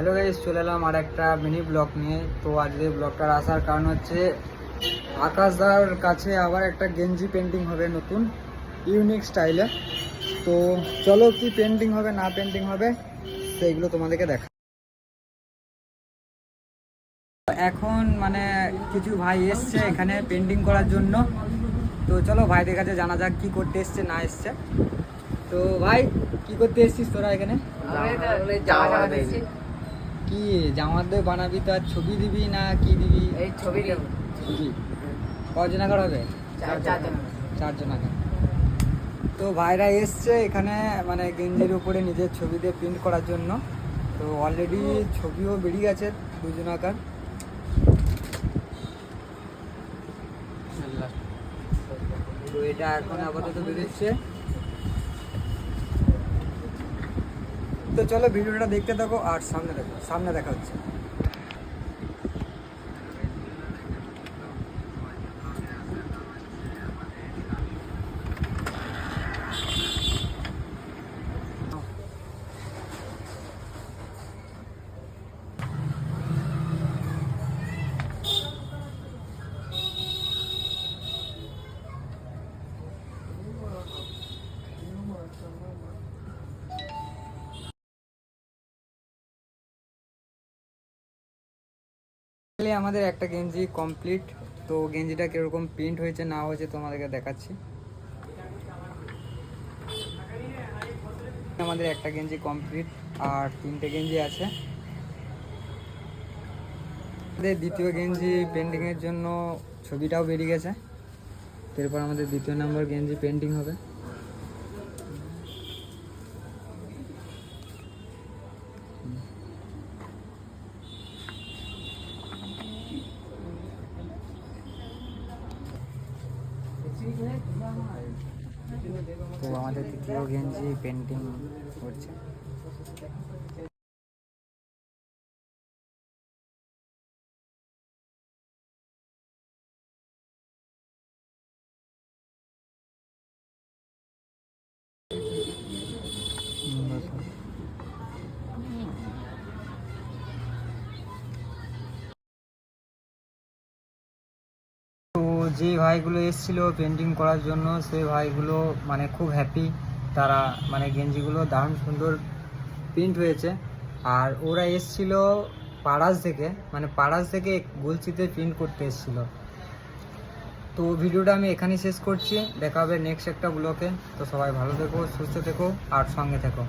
Hello guys, চলে এলাম আর একটা মিনি ব্লগ নিয়ে। তো আজকে ব্লগটার আসার কারণ হচ্ছে আকাশদার কাছে আবার একটা গেঞ্জি পেন্টিং হবে নতুন ইউনিক স্টাইলে। তো চলো কি পেন্টিং হবে না পেন্টিং হবে সেইগুলো তোমাদেরকে দেখা। এখন মানে কিছু ভাই এসছে এখানে পেন্টিং করার জন্য। তো চলো ভাইদের কাছে জানা যাক কি করতে এসছে না এসছে। তো ভাই কি করতে এসছিস তোরা এখানে? কি জামা দিয়ে বানাবি তো আর ছবি দিবি না কি দিবি? এই ছবি দেব। ছবি কজন আকার হবে? চারজন আকার। তো ভাইরা এসছে এখানে মানে গেঞ্জির উপরে নিজের ছবি দিয়ে প্রিন্ট করার জন্য। তো অলরেডি ছবিও বেরিয়ে গেছে দুজন আকার। তো এটা এখন আপাতত বেরোচ্ছে। তো চলো ভিডিওটা দেখতে থাকো আর সামনে দেখা হচ্ছে। আমাদের একটা গেঞ্জি কমপ্লিট। তো গেঞ্জিটা কিরকম প্রিন্ট হয়েছে না হয়েছে তোমাদেরকে দেখাচ্ছি। আমাদের একটা গেঞ্জি কমপ্লিট আর তিনটে গেঞ্জি আছে। আমাদের দ্বিতীয় গেঞ্জি পেন্টিংয়ের জন্য ছবিটাও বেরিয়ে গেছে। এরপর আমাদের দ্বিতীয় নম্বর গেঞ্জি পেন্টিং হবে। তো আমাদের তৃতীয় গেঞ্জি পেন্টিং করছে। তো যে ভাইগুলো এসেছিলো পেন্টিং করার জন্য সেই ভাইগুলো মানে খুব হ্যাপি। তারা মানে গেঞ্জিগুলো দারুণ সুন্দর প্রিন্ট হয়েছে। আর ওরা এসছিল পাড়াশ থেকে গলসিতে প্রিন্ট করতে এসেছিলো। তো ভিডিওটা আমি এখানেই শেষ করছি। দেখা হবে নেক্সট একটা ব্লগে। তো সবাই ভালো থেকো, সুস্থ থেকো আর সঙ্গে থেকো।